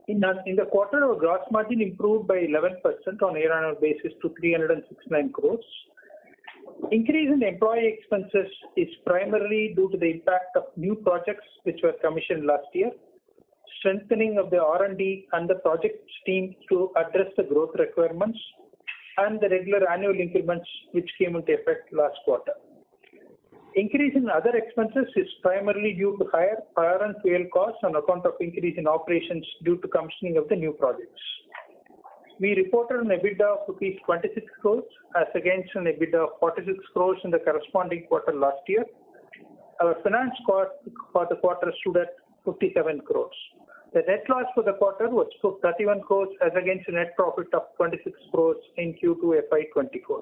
In the quarter, our gross margin improved by 11% on a year-on-year basis to 369 crores. Increase in employee expenses is primarily due to the impact of new projects which were commissioned last year, strengthening of the R&D and the project team to address the growth requirements, and the regular annual increments which came into effect last quarter. Increase in other expenses is primarily due to higher power and fuel costs on account of increase in operations due to commissioning of the new projects. We reported an EBITDA of rupees 26 crores as against an EBITDA of 46 crores in the corresponding quarter last year. Our finance cost for the quarter stood at 57 crores. The net loss for the quarter was 31 crores as against a net profit of 26 crores in Q2 FY24.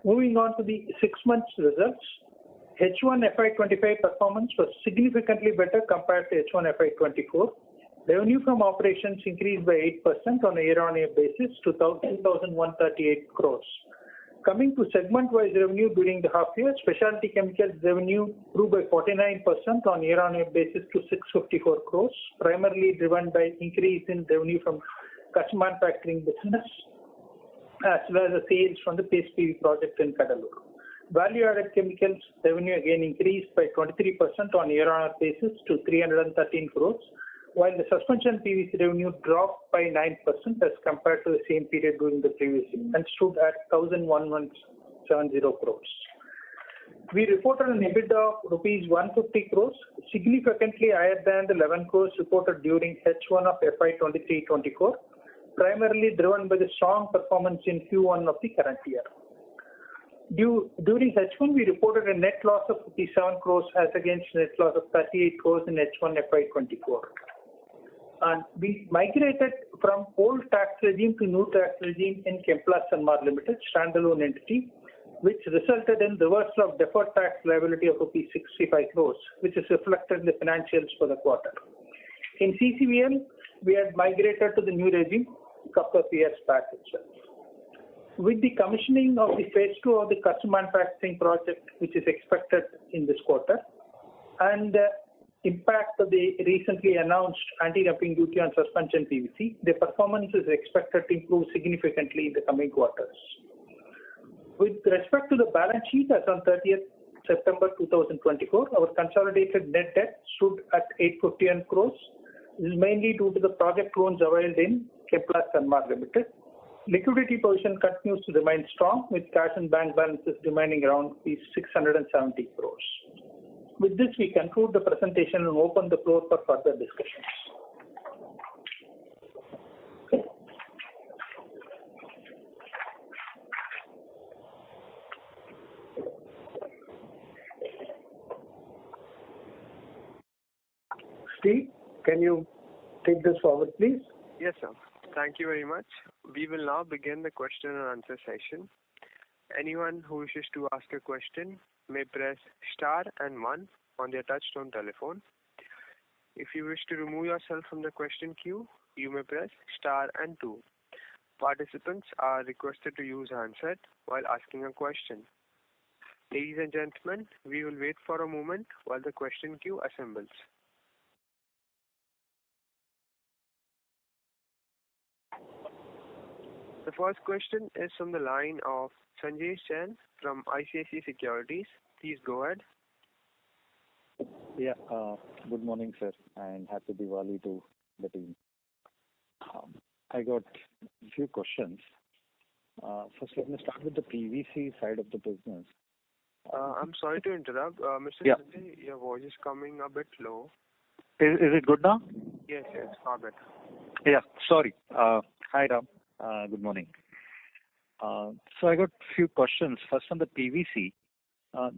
Moving on to the 6 months results, H1 FY25 performance was significantly better compared to H1 FY24. Revenue from operations increased by 8% on a year-on-year basis to 2,138 crores. Coming to segment-wise revenue during the half year, specialty chemicals revenue grew by 49% on year-on-year basis to 654 crores, primarily driven by increase in revenue from custom manufacturing business as well as the sales from the paste PV project in Cuddalore. Value-added chemicals revenue again increased by 23% on year-on-year basis to 313 crores, while the suspension PVC revenue dropped by 9% as compared to the same period during the previous year and stood at 1,170 crores. We reported an EBITDA of rupees 150 crores, significantly higher than the 11 crores reported during H1 of FY23-24, primarily driven by the strong performance in Q1 of the current year. During H1, we reported a net loss of 57 crores as against net loss of 38 crores in H1 FY24. And we migrated from old tax regime to new tax regime in Chemplast Sanmar Limited, standalone entity, which resulted in reversal of deferred tax liability of rupees 65 crores, which is reflected in the financials for the quarter. In CCVL, we had migrated to the new regime a couple of years back itself. With the commissioning of the phase 2 of the custom manufacturing project, which is expected in this quarter, and the impact of the recently announced anti-dumping duty on suspension PVC, the performance is expected to improve significantly in the coming quarters. With respect to the balance sheet as on 30th September 2024, our consolidated net debt stood at 851 crores. This is mainly due to the project loans availed in Chemplast Sanmar Limited. Liquidity position continues to remain strong, with cash and bank balances remaining around 670 crores. With this, we conclude the presentation and open the floor for further discussions. Steve, can you take this forward, please? Yes, sir. Thank you very much. We will now begin the question and answer session. Anyone who wishes to ask a question may press star and 1 on their touch-tone telephone. If you wish to remove yourself from the question queue, you may press star and 2. Participants are requested to use handset while asking a question. Ladies and gentlemen, we will wait for a moment while the question queue assembles. The first question is from the line of Sanjay Jain from ICICI Securities. Please go ahead. Yeah, good morning, sir, and happy Diwali to the team. I got a few questions. First, let me start with the PVC side of the business. I'm sorry to interrupt. Mr. Yeah. Sanjay, your voice is coming a bit low. Is it good now? Yes, far better. Yeah, sorry. Hi, Ram. Good morning. So I got a few questions. First, on the PVC,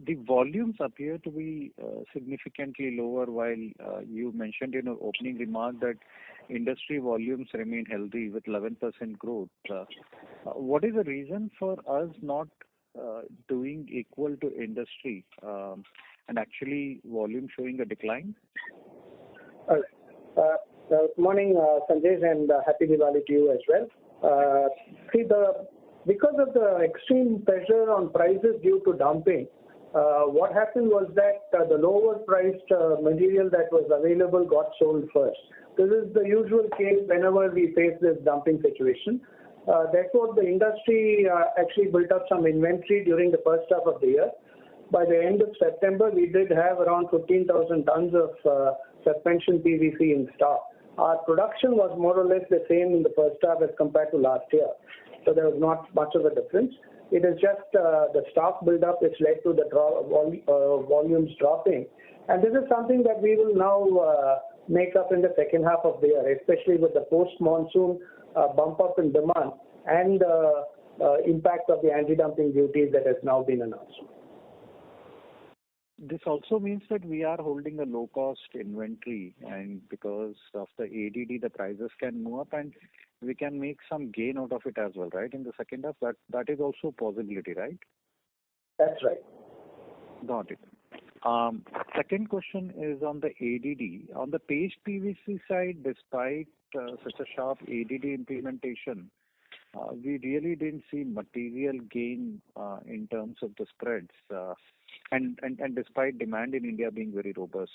the volumes appear to be significantly lower, while you mentioned in your opening remark that industry volumes remain healthy with 11% growth. What is the reason for us not doing equal to industry and actually volume showing a decline? Good morning, Sanjay, and happy Diwali to you as well. Because of the extreme pressure on prices due to dumping, what happened was that the lower priced material that was available got sold first. This is the usual case whenever we face this dumping situation. Therefore, the industry actually built up some inventory during the first half of the year. By the end of September, we did have around 15,000 tons of suspension PVC in stock. Our production was more or less the same in the first half as compared to last year. So there was not much of a difference. It is just the stock build-up which led to the volumes dropping. And this is something that we will now make up in the second half of the year, especially with the post-monsoon bump up in demand and impact of the anti-dumping duties that has now been announced. This also means that we are holding a low-cost inventory, and because of the ADD, the prices can move up, and we can make some gain out of it as well, right? In the second half, that is also a possibility, right? That's right. Got it. Second question is on the ADD. On the paste PVC side, despite such a sharp ADD implementation, we really didn't see material gain in terms of the spreads, and despite demand in India being very robust.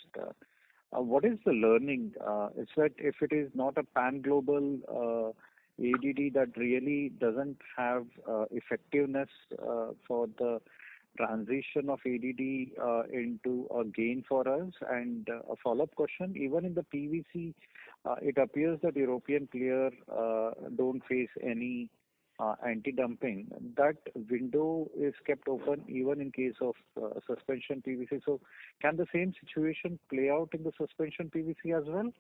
What is the learning? It's that if it is not a pan-global ADD that really doesn't have effectiveness for the transition of ADD into a gain for us. And a follow-up question, even in the PVC, it appears that European players don't face any anti-dumping. That window is kept open even in case of suspension PVC. So can the same situation play out in the suspension PVC as well?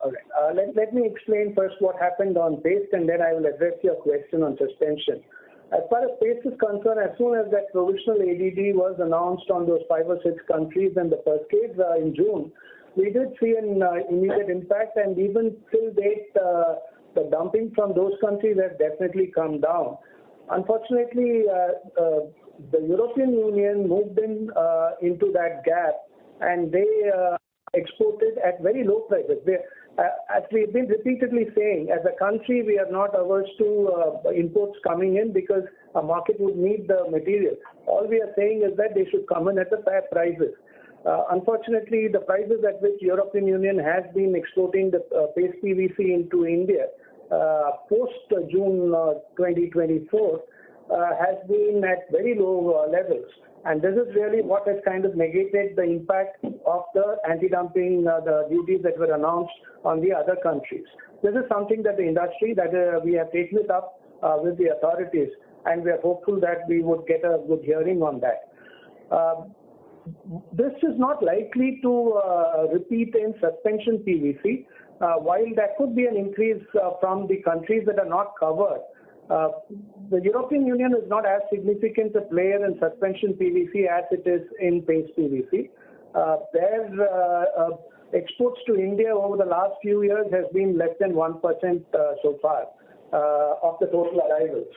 All right. Let me explain first what happened on paste, and then I will address your question on suspension. As far as paste is concerned, as soon as that provisional ADD was announced on those 5 or 6 countries and the first case in June, we did see an immediate impact, and even till date, the dumping from those countries has definitely come down. Unfortunately, the European Union moved into that gap, and they exported at very low prices. As we've been repeatedly saying, as a country, we are not averse to imports coming in because a market would need the material. All we are saying is that they should come in at the fair prices. Unfortunately, the prices at which European Union has been exporting the paste PVC into India post-June 2024 has been at very low levels. And this is really what has kind of negated the impact of the anti-dumping the duties that were announced on the other countries. This is something that the industry, that we have taken it up with the authorities, and we are hopeful that we would get a good hearing on that. This is not likely to repeat in suspension PVC. While there could be an increase from the countries that are not covered, the European Union is not as significant a player in suspension PVC as it is in paste PVC. Their exports to India over the last few years has been less than 1% so far of the total arrivals.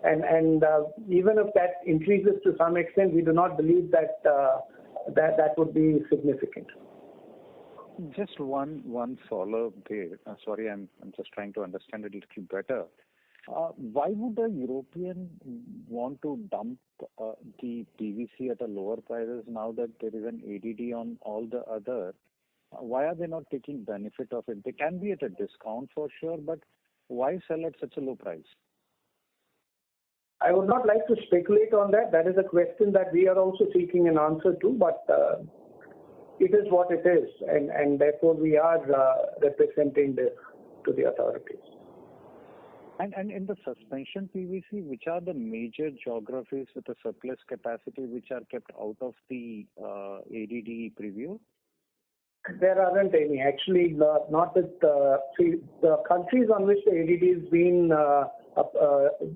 And even if that increases to some extent, we do not believe that that would be significant. Just one follow-up there. Sorry, I'm just trying to understand it a little better. Why would a European want to dump the PVC at a lower prices now that there is an ADD on all the other? Why are they not taking benefit of it? They can be at a discount for sure, but why sell at such a low price? I would not like to speculate on that. That is a question that we are also seeking an answer to, but it is what it is, and therefore we are representing this to the authorities. And in the suspension PVC, which are the major geographies with a surplus capacity which are kept out of the ADD preview? There aren't any. Actually, not with the countries on which the ADD is being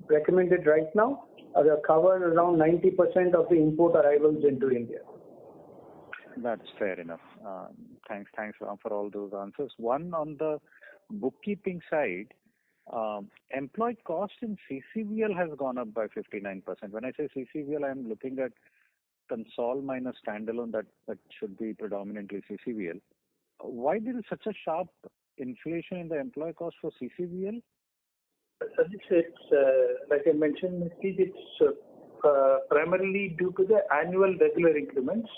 recommended right now cover around 90% of the import arrivals into India. That's fair enough. Thanks, Ram, for all those answers. One on the bookkeeping side. Employee cost in CCVL has gone up by 59%. When I say CCVL, I'm looking at consol minus standalone. That should be predominantly CCVL. Why there is such a sharp inflation in the employee cost for CCVL? It's like I mentioned, it's primarily due to the annual regular increments,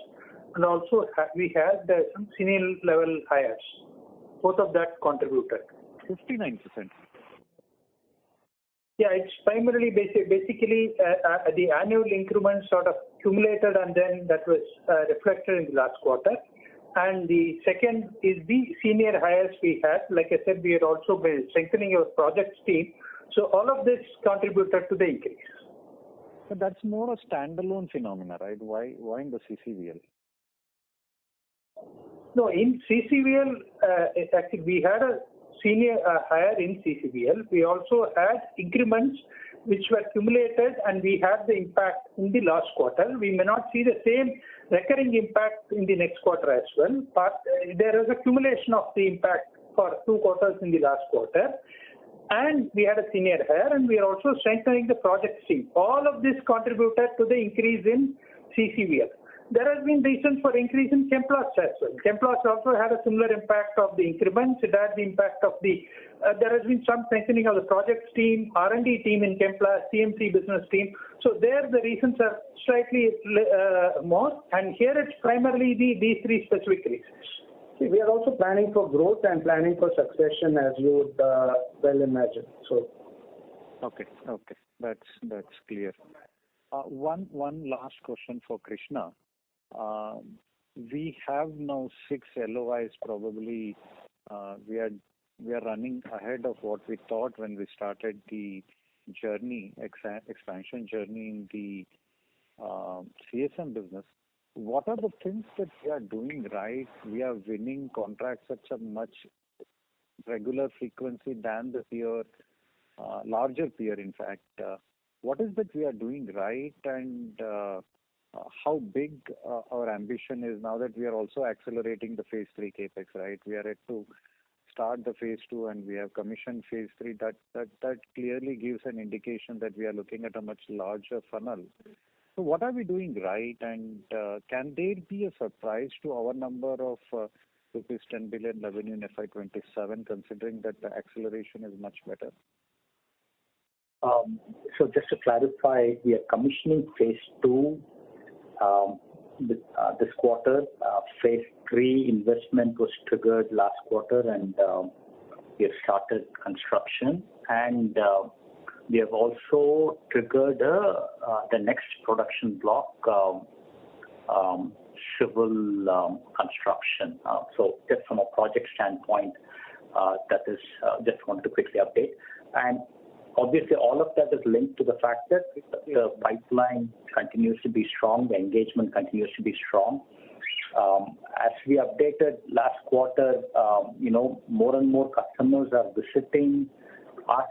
and also we had some senior level hires. Both of that contributed. 59%. Yeah, it's primarily basically the annual increment sort of accumulated, and then that was reflected in the last quarter. And the second is the senior hires we had. Like I said, we had also been strengthening our projects team. So all of this contributed to the increase. But that's more a standalone phenomena, right? Why in the CCVL? No, in CCVL, actually we had a senior hire in CCVL. We also had increments which were accumulated, and we had the impact in the last quarter. We may not see the same recurring impact in the next quarter as well, but there is accumulation of the impact for 2 quarters in the last quarter. And we had a senior hire, and we are also strengthening the project team. All of this contributed to the increase in CCVL. There has been reasons for increase in Chemplast as well. Chemplast also had a similar impact of the increments. It had the impact of the, there has been some strengthening of the projects team, R&D team in Chemplast, CMC business team. So there the reasons are slightly more, and here it's primarily these 3 specific reasons. See, we are also planning for growth and planning for succession, as you would well imagine. So, okay, that's clear. One last question for Krishna. We have now 6 LOIs. Probably we are running ahead of what we thought when we started the journey, expansion journey in the CSM business. What are the things that we are doing right? We are winning contracts at a much regular frequency than the peer, larger peer, in fact. What is that we are doing right, and how big our ambition is now that we are also accelerating the phase 3 capex, right? We are yet to start the phase 2, and we have commissioned phase 3. That clearly gives an indication that we are looking at a much larger funnel. So what are we doing right, and can there be a surprise to our number of rupees 10 billion revenue in FY27, considering that the acceleration is much better? So just to clarify, we are commissioning phase 2 this quarter. Phase 3 investment was triggered last quarter, and we have started construction. And we have also triggered the next production block, civil construction. So just from a project standpoint, that is just wanted to quickly update. And obviously, all of that is linked to the fact that the pipeline continues to be strong, the engagement continues to be strong. As we updated last quarter, more and more customers are visiting us,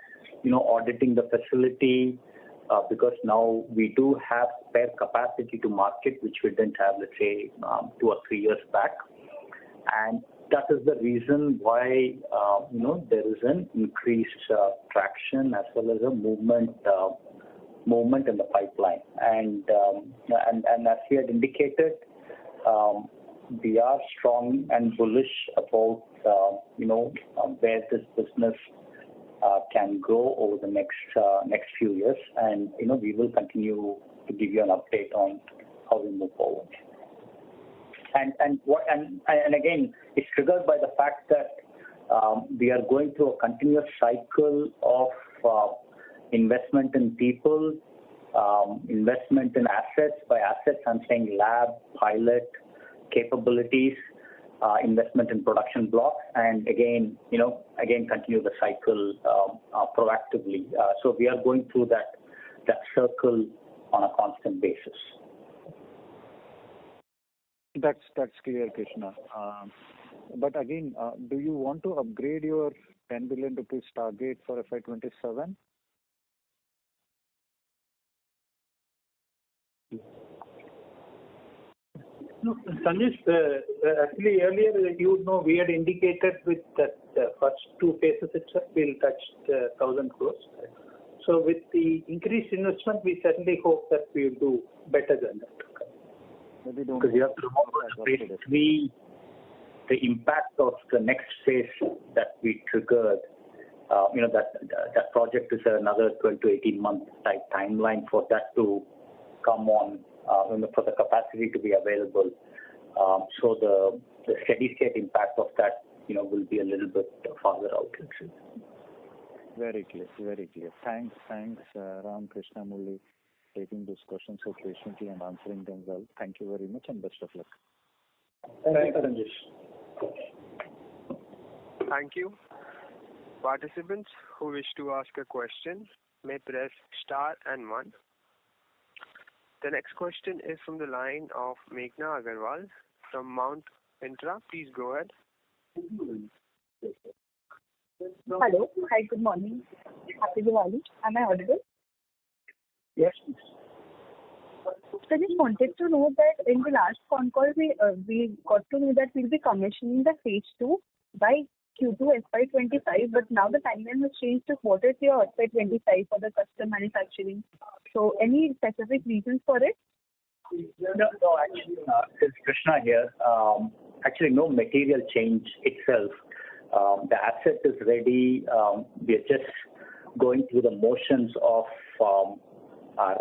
auditing the facility, because now we do have spare capacity to market, which we didn't have, let's say, 2 or 3 years back. And that is the reason why, there is an increased traction as well as a movement in the pipeline. And as we had indicated, we are strong and bullish about, where this business can grow over the next few years. And, we will continue to give you an update on how we move forward. And again, it's triggered by the fact that we are going through a continuous cycle of investment in people, investment in assets. By assets, I'm saying lab, pilot, capabilities, investment in production blocks, and again continue the cycle proactively. So we are going through that circle on a constant basis. That's clear, Krishna. But again, do you want to upgrade your 10 billion rupees target for FY27? No, Sanjesh, actually earlier we had indicated with that first 2 phases itself we'll touch 1,000 crores. So with the increased investment, we certainly hope that we will do better than that. Because you have to remember phase 3, the impact of the next phase that we triggered, that project is another 12 to 18 month type timeline for that to come on, for the capacity to be available. So the steady state impact of that, will be a little bit farther out. Very clear, very clear. Thanks, Ram Krishna Murli, taking these questions so patiently and answering them well. Thank you very much and best of luck. Thank you, Ranjesh. Thank you. Participants who wish to ask a question may press star and 1. The next question is from the line of Meghna Agarwal from Mount Intra. Please go ahead. Hello. Hi, good morning. Happy Diwali. Am I audible? Yes, please. So I just wanted to know that in the last phone call, we got to know that we'll be commissioning the phase 2 by Q2 FY25, but now the timeline has changed to quarter 3 or FY25 for the custom manufacturing. So any specific reasons for it? No, actually, it's Krishna here. Actually, no material change itself. The asset is ready. We are just going through the motions of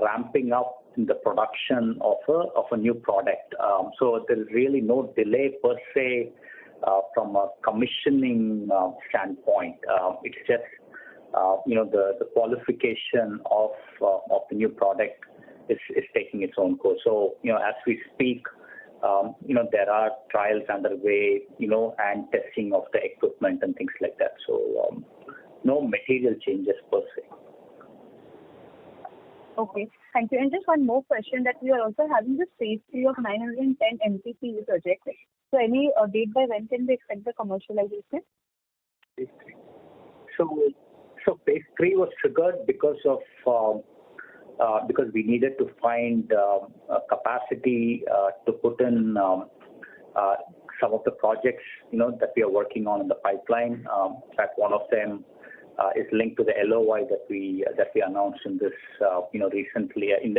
ramping up the production of a new product. So there is really no delay per se from a commissioning standpoint. It's just the qualification of the new product is taking its own course. So as we speak, there are trials underway, and testing of the equipment and things like that. So no material changes per se. Okay, thank you. And just one more question, that we are also having this phase 3 of 910 MTPA project. So any date by when can we expect the commercialization? So phase 3 was triggered because we needed to find capacity to put in some of the projects that we are working on in the pipeline. In fact, one of them is linked to the LOI that we announced in this recently in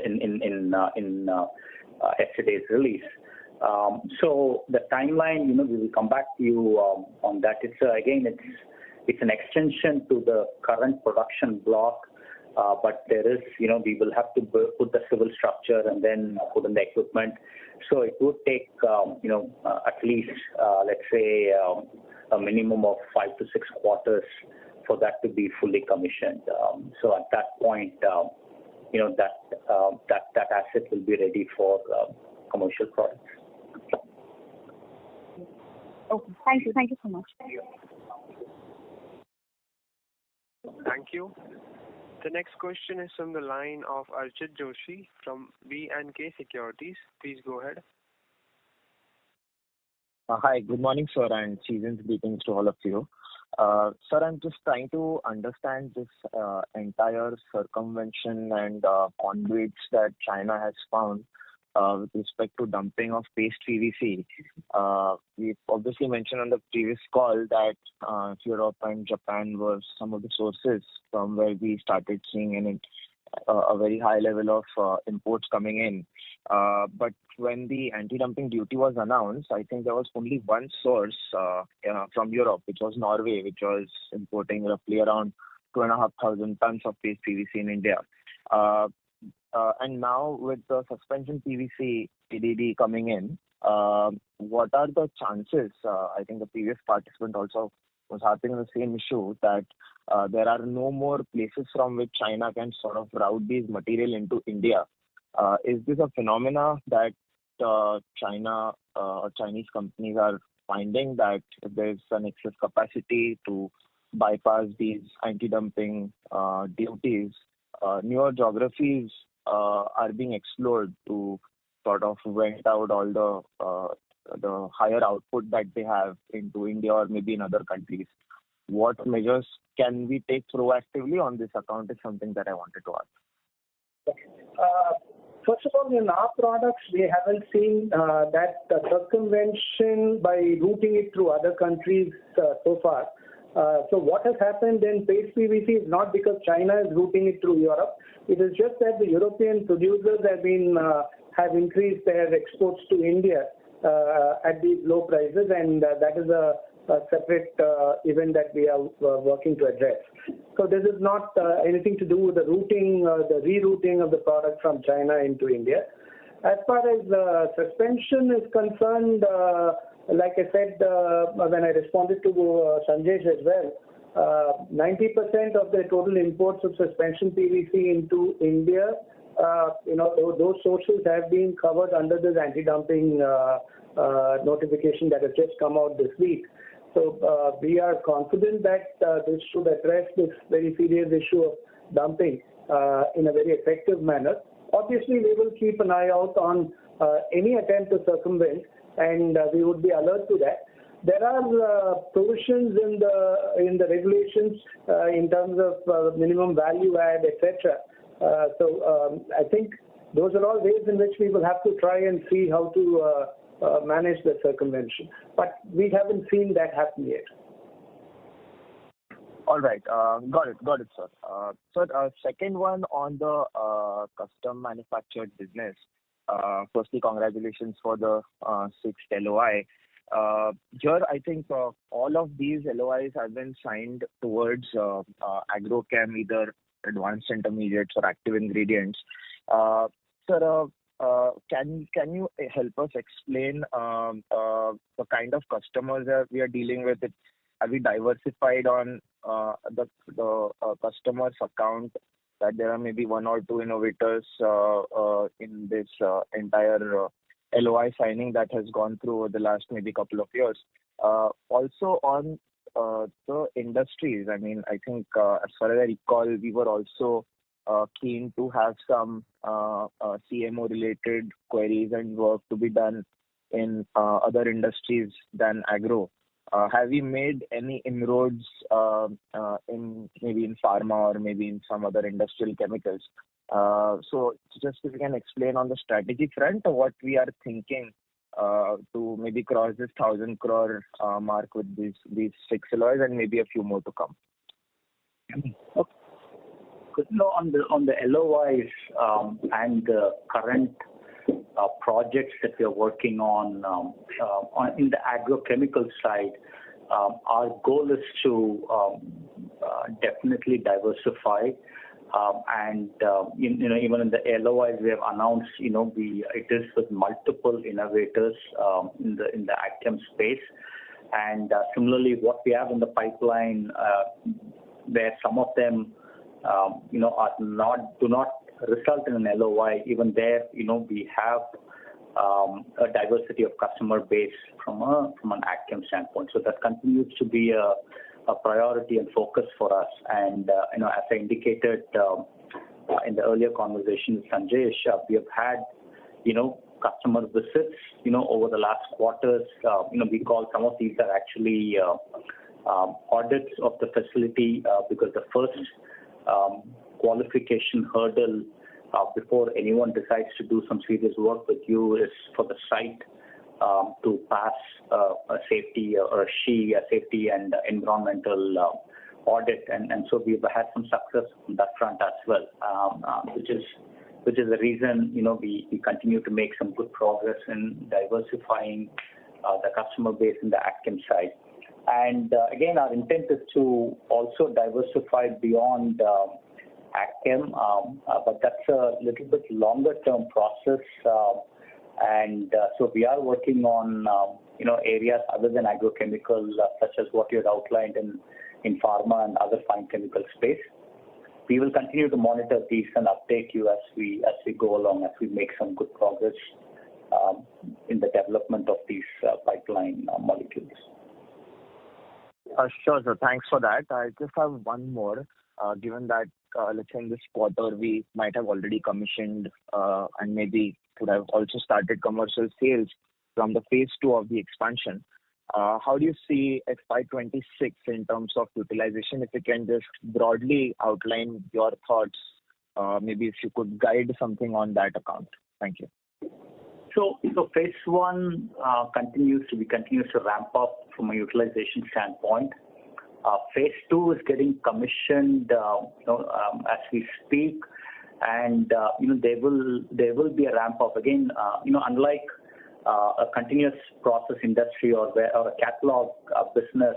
yesterday's release. So the timeline, we will come back to you on that. It's an extension to the current production block. But there is, we will have to put the civil structure and then put in the equipment. So it would take, at least, let's say, a minimum of 5 to 6 quarters for that to be fully commissioned. So at that point, that asset will be ready for commercial products. Okay, thank you. Thank you so much. Thank you. The next question is from the line of Archit Joshi from B&K Securities. Please go ahead. Hi, good morning, sir, and season's greetings to all of you. Sir, I'm just trying to understand this entire circumvention and conduits that China has found with respect to dumping of paste PVC. We've obviously mentioned on the previous call that Europe and Japan were some of the sources from where we started seeing a very high level of imports coming in. But when the anti-dumping duty was announced, I think there was only one source from Europe, which was Norway, which was importing roughly around 2,500 tons of paste PVC in India. And now with the suspension PVC PDD coming in, what are the chances? I think the previous participant also was harping on the same issue, that there are no more places from which China can sort of route these material into India. Is this a phenomena that China or Chinese companies are finding, that there's an excess capacity to bypass these anti-dumping duties? Newer geographies are being explored to sort of vent out all the higher output that they have into India or maybe in other countries. What measures can we take proactively on this account is something that I wanted to ask. First of all, in our products, we haven't seen that circumvention by routing it through other countries so far. So what has happened in paste PVC is not because China is routing it through Europe. It is just that the European producers have increased their exports to India at these low prices, and that is a separate event that we are working to address. So this is not anything to do with the routing, the rerouting of the product from China into India. As far as suspension is concerned, like I said when I responded to Sanjesh as well, 90% of the total imports of suspension PVC into India, those sources have been covered under this anti-dumping notification that has just come out this week. So we are confident that this should address this very serious issue of dumping in a very effective manner. Obviously, we will keep an eye out on any attempt to circumvent, and we would be alert to that. There are provisions in the regulations in terms of minimum value add, etc. So I think those are all ways in which we will have to try and see how to manage the circumvention. But we haven't seen that happen yet. All right. Got it, sir. So, second one on the custom manufactured business. Firstly, congratulations for the 6th LOI. Here, I think all of these LOIs have been signed towards agrochem, either advanced intermediates or active ingredients. Sir, can you help us explain the kind of customers that we are dealing with? Are we diversified on the customer's account, that there are maybe one or two innovators in this entire LOI signing that has gone through over the last maybe couple of years? Also on the industries, I mean, I think as far as I recall, we were also keen to have some CMO-related queries and work to be done in other industries than agro. Have we made any inroads in pharma or maybe in some other industrial chemicals? So just if you can explain on the strategy front what we are thinking to maybe cross this 1,000 crore mark with these 6 LOIs and maybe a few more to come. Okay. On the LOIs and the current projects that we are working on in the agrochemical side, our goal is to definitely diversify. And even in the LOIs we have announced, it is with multiple innovators in the agchem space. And similarly, what we have in the pipeline, where some of them do not result in an LOI, even there, we have a diversity of customer base from an agchem standpoint. So that continues to be a priority and focus for us. And as I indicated in the earlier conversation with Sanjesh, we have had customer visits over the last quarters. We call some of these are actually audits of the facility, because the first qualification hurdle before anyone decides to do some serious work with you is for the site to pass a safety and environmental audit, and so we've had some success on that front as well, which is the reason we continue to make some good progress in diversifying the customer base in the agchem side. And again, our intent is to also diversify beyond agchem, but that's a little bit longer term process. And so we are working on areas other than agrochemical, such as what you had outlined in pharma and other fine chemical space. We will continue to monitor these and update you as we go along, as we make some good progress in the development of these pipeline molecules. Sure, sir. Thanks for that. I just have one more. Given that, let's say in this quarter, we might have already commissioned and maybe could have also started commercial sales from the phase 2 of the expansion. How do you see FY26 in terms of utilization? If you can just broadly outline your thoughts, maybe if you could guide something on that account. Thank you. So phase 1 continues to ramp up from a utilization standpoint. Phase 2 is getting commissioned as we speak, and there will be a ramp up again. Unlike a continuous process industry or a catalog business,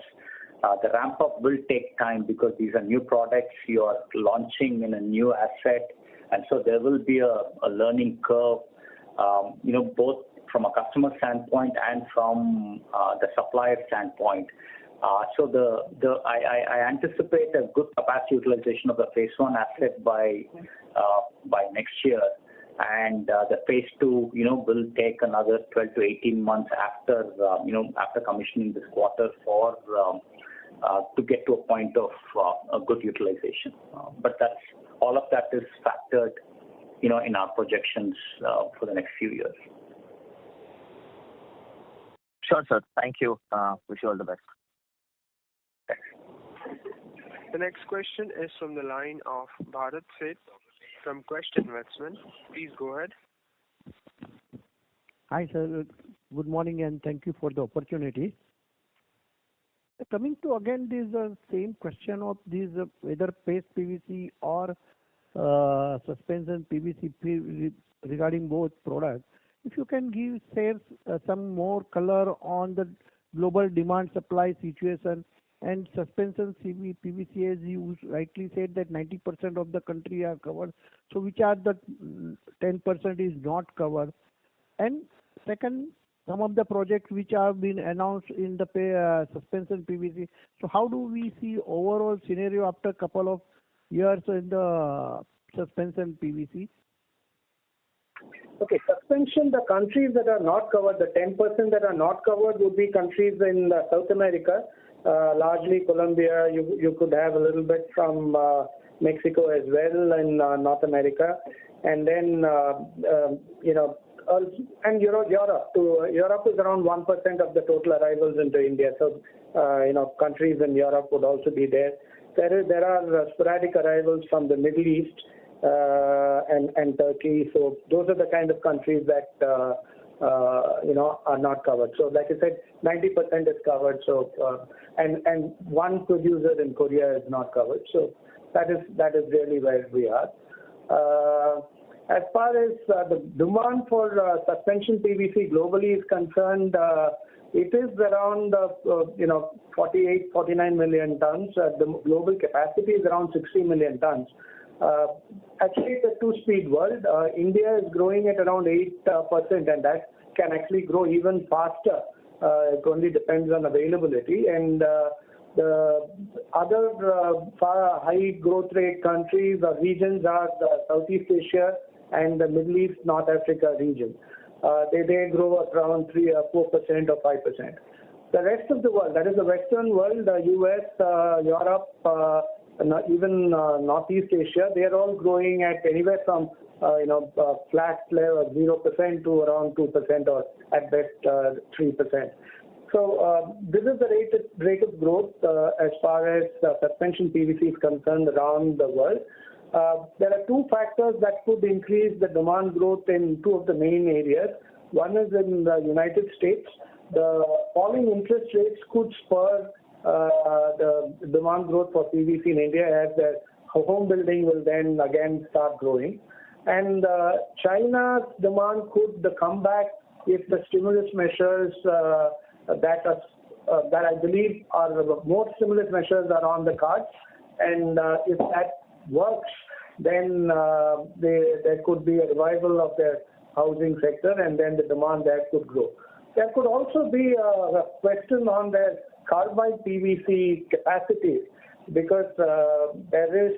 The ramp up will take time because these are new products you are launching in a new asset, and so there will be a learning curve, both from a customer standpoint and from the supplier standpoint. So I anticipate a good capacity utilization of the phase one asset by next year, and the phase two, will take another 12 to 18 months after commissioning this quarter for to get to a point of a good utilization. But all of that is factored, in our projections for the next few years. Sure, sir. Thank you. Wish you all the best. The next question is from the line of Bharat Seth from Quest Investment. Please go ahead. Hi, sir. Good morning, and thank you for the opportunity. Coming to again this same question of these whether paste PVC or suspension PVC regarding both products. If you can share some more color on the global demand supply situation and suspension PVC, as you rightly said that 90% of the country are covered. So which are the 10% is not covered? And second, some of the projects which have been announced in the suspension PVC. So how do we see overall scenario after a couple of years in the suspension PVC? Okay, suspension, the countries that are not covered, the 10% that are not covered would be countries in South America, largely Colombia. You could have a little bit from Mexico as well in North America, and then and Europe. Europe is around 1% of the total arrivals into India. So countries in Europe would also be there. There are sporadic arrivals from the Middle East and Turkey. So those are the kind of countries that are not covered. So like I said, 90% is covered. So and one producer in Korea is not covered. So that is really where we are. As far as the demand for suspension PVC globally is concerned, it is around 49 million tons. The global capacity is around 60 million tons. Actually, it's a two-speed world. India is growing at around 8%, and that can actually grow even faster. It only depends on availability. And the other high growth rate countries or regions are Southeast Asia and the Middle East, North Africa region. They grow around 3 or 4% or 5%. The rest of the world, that is the Western world, the US, Europe, even Northeast Asia, they are all growing at anywhere from flat level 0% to around 2% or at best 3%. So this is the rate of growth as far as suspension PVC is concerned around the world. There are two factors that could increase the demand growth in two of the main areas. One is in the United States. The falling interest rates could spur the demand growth for PVC in India, as the home building will then again start growing. And China's demand could come back if the stimulus measures that I believe are more stimulus measures are on the cards. And if that works, then there could be a revival of the housing sector, and then the demand there could grow. There could also be a question on the carbide PVC capacity, because there is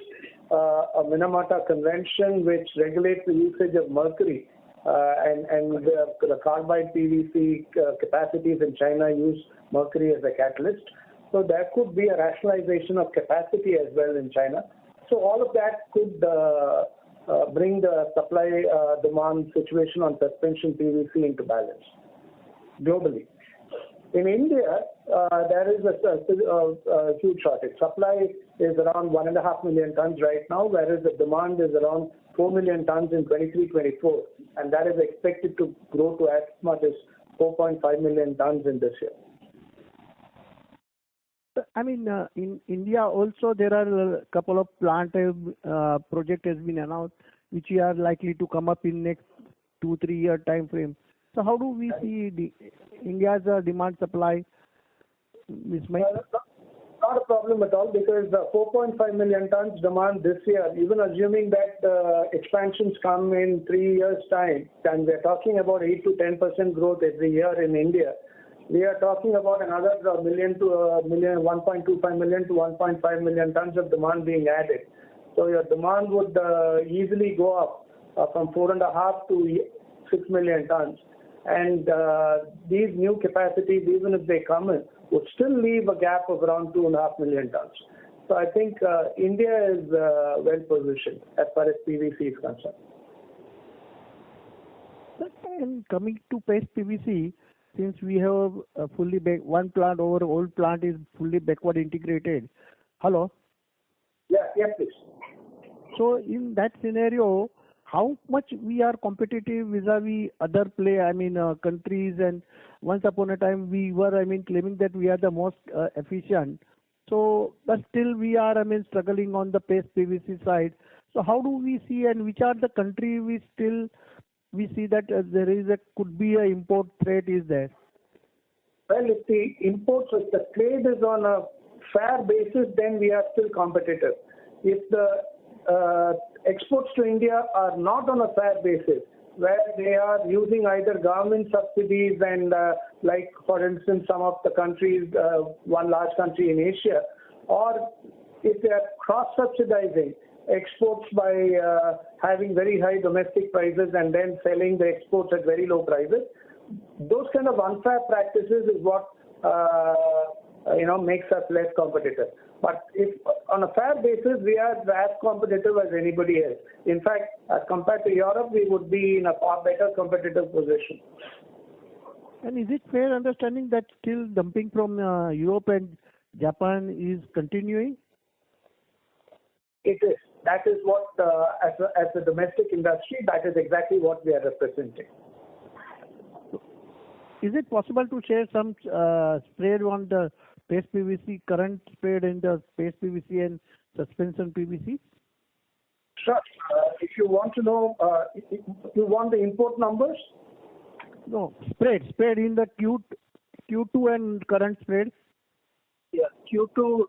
a Minamata Convention which regulates the usage of mercury, and the carbide PVC capacities in China use mercury as a catalyst. So there could be a rationalization of capacity as well in China. So all of that could bring the supply-demand situation on suspension PVC into balance globally. In India, there is a huge shortage. Supply is around 1.5 million tons right now, whereas the demand is around 4 million tons in 23-24, and that is expected to grow to as much as 4.5 million tons in this year. I mean, in India also there are a couple of plant project has been announced, which are likely to come up in next 2-3 year time frame. So how do we see India's demand supply mismatch? not a problem at all because 4.5 million tons demand this year, even assuming that expansions come in 3 years' time, and we're talking about 8 to 10% growth every year in India, we are talking about another 1.25 million to 1.5 million tons of demand being added. So your demand would easily go up from 4.5 to 6 million tons. And these new capacities, even if they come in, would still leave a gap of around 2.5 million tons. So I think India is well positioned as far as PVC is concerned. And coming to paste PVC, since we have one plant, our old plant is fully backward integrated. Hello? Yeah, please. So in that scenario, how much we are competitive vis-a-vis other countries, and once upon a time we were, claiming that we are the most efficient. So, but still we are, struggling on the paste PVC side. So how do we see, and which are the country we see that there is could be a import threat is there? Well, if the trade is on a fair basis, then we are still competitive. If the exports to India are not on a fair basis, where they are using either government subsidies and like for instance some of the countries, one large country in Asia, or if they are cross-subsidizing exports by having very high domestic prices and then selling the exports at very low prices, those kind of unfair practices is what makes us less competitive. But if on a fair basis, we are as competitive as anybody else. In fact, as compared to Europe, we would be in a far better competitive position. And is it fair understanding that still dumping from Europe and Japan is continuing? It is. That is what, as a domestic industry, that is exactly what we are representing. Is it possible to share some spread on the paste PVC, current spread in the paste PVC and suspension PVC? Sure. If you want to know, if you want the import numbers? No, spread in the Q2 and current spread. Yeah, Q2,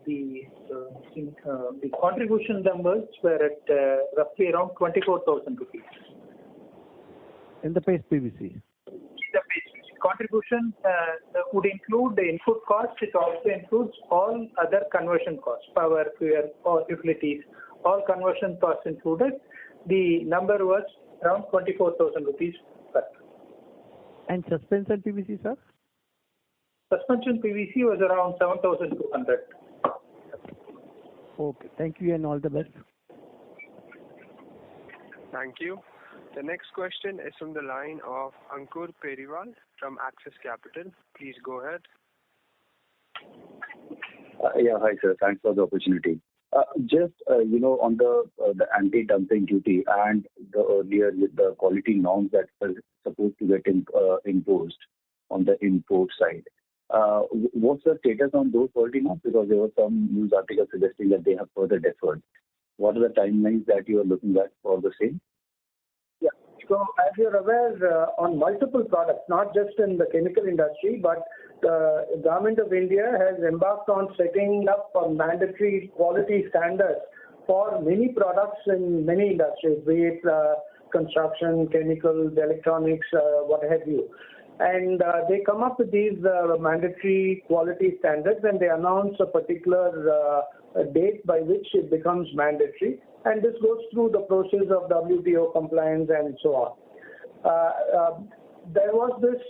the contribution numbers were at roughly around 24,000 rupees. In the paste PVC? The contribution would include the input cost. It also includes all other conversion costs, power, fuel, or utilities, all conversion costs included. The number was around 24,000 rupees per ton. And suspension PVC, sir? Suspension PVC was around 7,200. Okay, thank you and all the best. Thank you. The next question is from the line of Ankur Periwal from Axis Capital. Please go ahead. Hi sir. Thanks for the opportunity. Just on the anti-dumping duty and the earlier with the quality norms that were supposed to get imposed on the import side. What's the status on those quality norms? Because there were some news articles suggesting that they have further deferred. What are the timelines that you are looking at for the same? Yeah. So as you're aware, on multiple products, not just in the chemical industry, but the government of India has embarked on setting up a mandatory quality standards for many products in many industries, be it construction, chemicals, electronics, what have you. And they come up with these mandatory quality standards, and they announce a particular date by which it becomes mandatory. And this goes through the process of WTO compliance and so on. There was this,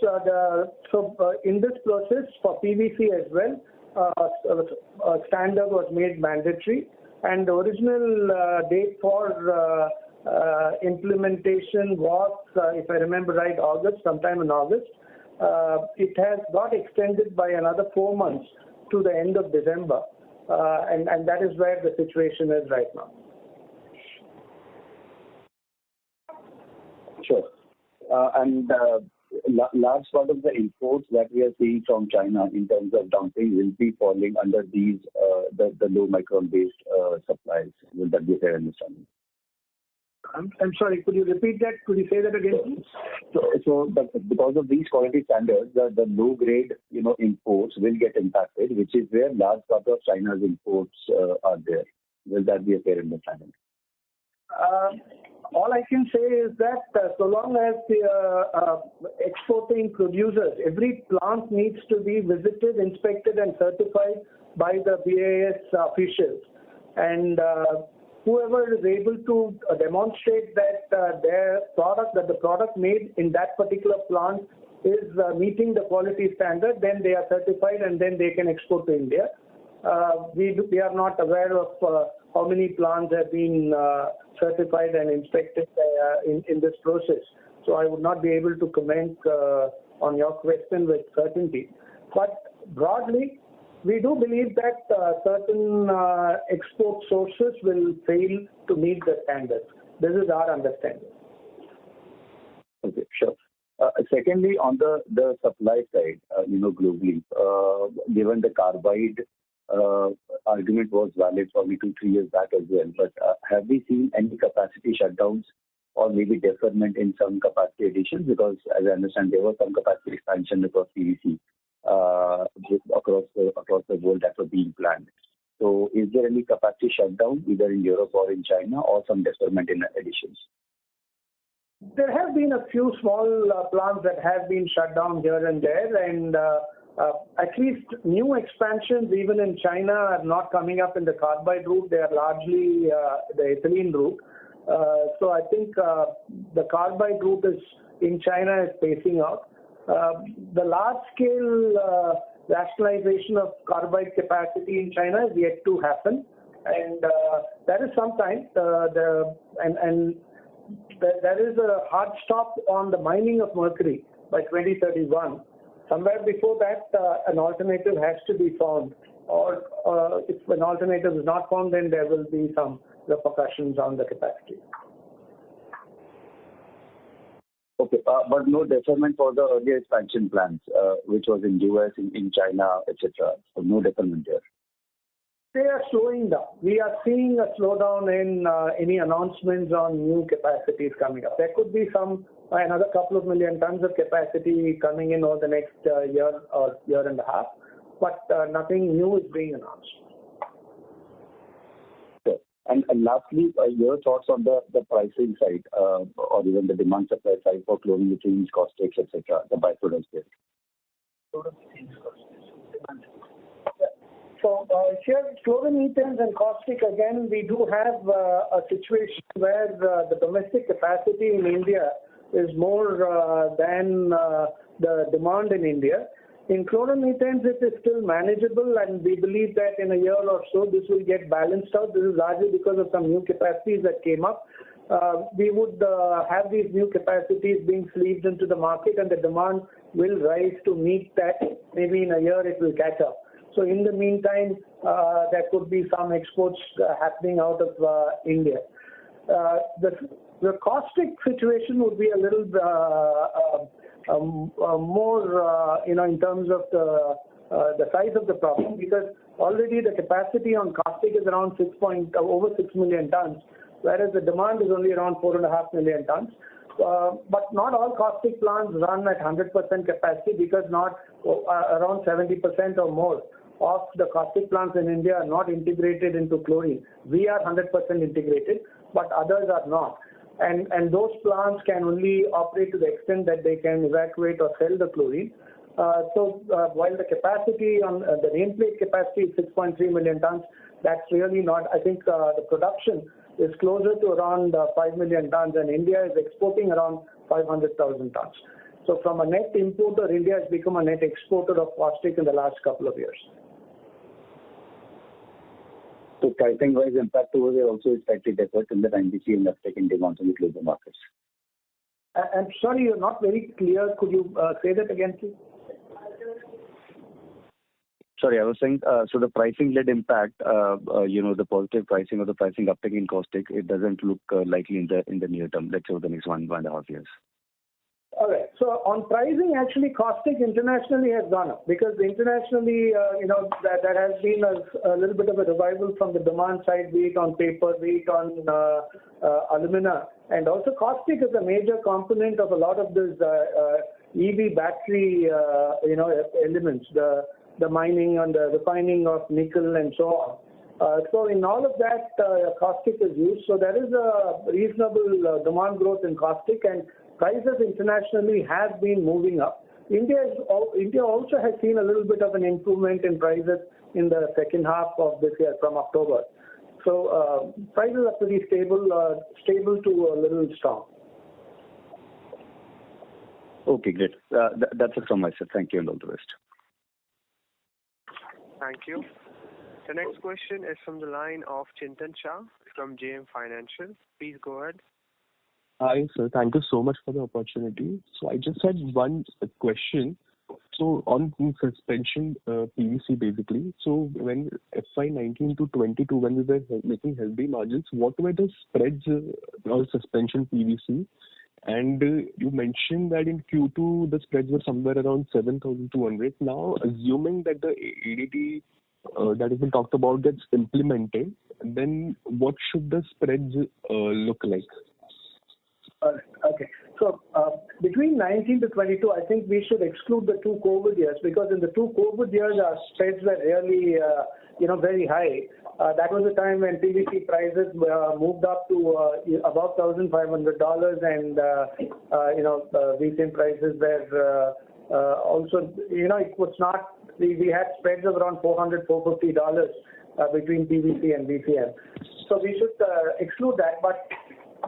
in this process for PVC as well, a standard was made mandatory, and the original date for implementation was, if I remember right, sometime in August. It has got extended by another 4 months to the end of December, and that is where the situation is right now. Sure. And large part of the imports that we are seeing from China in terms of dumping will be falling under these the low micron based supplies. Will that be a fair understanding? I'm sorry, could you repeat that? Could you say that again, please? Because of these quality standards, the low grade, imports will get impacted, which is where large part of China's imports are there. Will that be a fair understanding? All I can say is that so long as the exporting producers, every plant needs to be visited, inspected, and certified by the BIS officials. And whoever is able to demonstrate that the product made in that particular plant is meeting the quality standard, then they are certified and then they can export to India. We are not aware of how many plants have been certified and inspected in this process. So I would not be able to comment on your question with certainty. But broadly, we do believe that certain export sources will fail to meet the standards. This is our understanding. Okay, sure. Secondly, on the supply side, globally, given the carbide argument was valid probably 2-3 years back as well, but have we seen any capacity shutdowns or maybe deferment in some capacity additions? Because as I understand, there was some capacity expansion across PVC across the world that were being planned. So is there any capacity shutdown either in Europe or in China or some deferment in additions? There have been a few small plants that have been shut down here and there, and at least new expansions even in China are not coming up in the carbide route. They are largely the ethylene route. So I think the carbide route in China is pacing out. The large-scale rationalization of carbide capacity in China is yet to happen, and that is some time. There is a hard stop on the mining of mercury by 2031. Somewhere before that, an alternative has to be found, or if an alternative is not found, then there will be some repercussions on the capacity. Okay, but no deferment for the earlier expansion plans, which was in US, in China, etc. So no deferment there. They are slowing down. We are seeing a slowdown in any announcements on new capacities coming up. There could be another couple of million tons of capacity coming in over the next year or year and a half, but nothing new is being announced. Sure. And lastly, your thoughts on the pricing side or even the demand supply side for chlorine, caustics, etc., the byproducts there. So here, chlorine, and caustic, again, we do have a situation where the domestic capacity in India is more than the demand in India. In chlorine, it is still manageable, and we believe that in a year or so, this will get balanced out. This is largely because of some new capacities that came up. We would have these new capacities being sleeved into the market, and the demand will rise to meet that. Maybe in a year, it will catch up. So in the meantime, there could be some exports happening out of India. The caustic situation would be a little more, in terms of the size of the problem, because already the capacity on caustic is around over 6 million tons, whereas the demand is only around 4.5 million tons. But not all caustic plants run at 100% capacity, because around 70% or more of the caustic plants in India are not integrated into chlorine. We are 100% integrated, but others are not. And those plants can only operate to the extent that they can evacuate or sell the chlorine. So while the capacity on the nameplate capacity is 6.3 million tons, that's really not. I think the production is closer to around 5 million tons, and India is exporting around 500,000 tons. So from a net importer, India has become a net exporter of caustic in the last couple of years. So pricing-wise, impact over there also is slightly different in the time we see an uptick in demand in the global markets. I'm sorry, you're not very clear. Could you say that again, please? Sorry, I was saying, so the pricing-led impact, the positive pricing or the pricing uptick in caustic, it doesn't look likely in the near term, let's say over the next 1.5 years. All right. So on pricing, actually, caustic internationally has gone up because internationally, that has been a little bit of a revival from the demand side, be it on paper, be it on alumina, and also caustic is a major component of a lot of this EV battery, elements, the mining and the refining of nickel and so on. So in all of that, caustic is used. So there is a reasonable demand growth in caustic, and prices internationally have been moving up. India also has seen a little bit of an improvement in prices in the second half of this year from October. So prices are pretty stable to a little strong. Okay, great. That's it from my side. Thank you and all the best. Thank you. The next question is from the line of Chintan Shah from JM Financial. Please go ahead. Hi, sir. Thank you so much for the opportunity. So I just had one question. So on suspension PVC basically, so when FY19 to 22, when we were making healthy margins, what were the spreads on suspension PVC? And you mentioned that in Q2 the spreads were somewhere around 7,200. Now, assuming that the ADD that has been talked about gets implemented, then what should the spreads look like? Okay. So between 19 to 22, I think we should exclude the two COVID years because in the two COVID years, our spreads were really, very high. That was the time when PVC prices moved up to about $1,500 and, VCM prices were also, it was not, we had spreads of around $400, $450 between PVC and VCM. So we should exclude that. But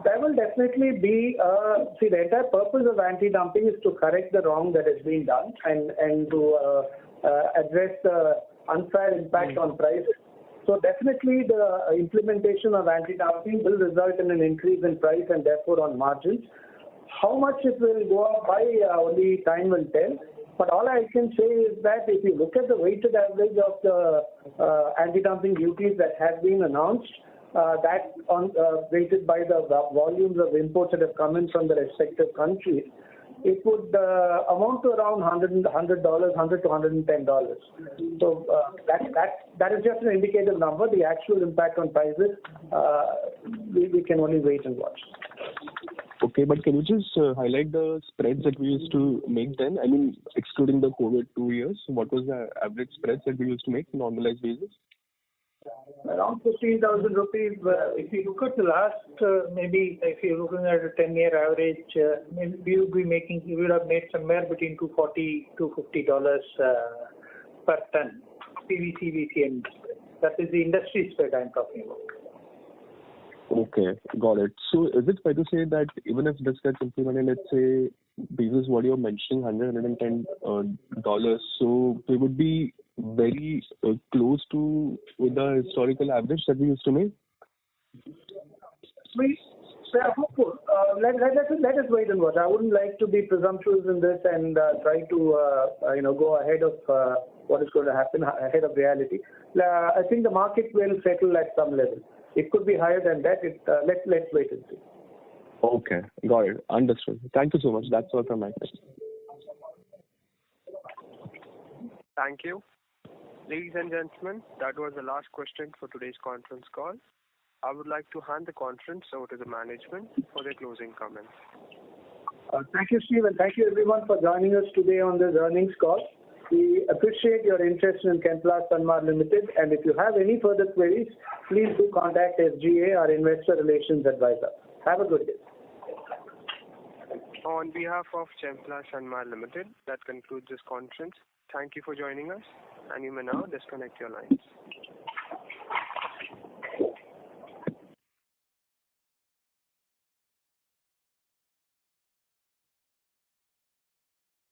there will definitely be, the entire purpose of anti-dumping is to correct the wrong that has been done and to address the unfair impact on prices. So definitely the implementation of anti-dumping will result in an increase in price and therefore on margins. How much it will go up by, only time will tell. But all I can say is that if you look at the weighted average of the anti-dumping duties that have been announced, that weighted by the volumes of imports that have come in from the respective countries, it would amount to around $100 to $110. So that is just an indicative number. The actual impact on prices, we can only wait and watch. Okay, but can you just highlight the spreads that we used to make then? I mean, excluding the COVID 2 years, what was the average spreads that we used to make on a normalized basis? Around 15,000 rupees. If you look at the last, maybe if you're looking at a 10-year average, maybe we would have made somewhere between $240 to $250 per ton PVC VCM. That is the industry spread I'm talking about. Okay, got it. So is it fair to say that even if this gets implemented, let's say, this is what you're mentioning, $110, so we would be very close to the historical average that we used to make? We are hopeful. Let us wait and watch. I wouldn't like to be presumptuous in this and try to go ahead of what is going to happen ahead of reality. I think the market will settle at some level. It could be higher than that. Let's wait and see. Okay, got it. Understood. Thank you so much. That's all from my side. Thank you. Ladies and gentlemen, that was the last question for today's conference call. I would like to hand the conference over to the management for their closing comments. Thank you, Steve, and thank you everyone for joining us today on this earnings call. We appreciate your interest in Chemplast Sanmar Limited, and if you have any further queries, please do contact SGA, our investor relations advisor. Have a good day. On behalf of Chemplast Sanmar Limited, that concludes this conference. Thank you for joining us, and you may now disconnect your lines.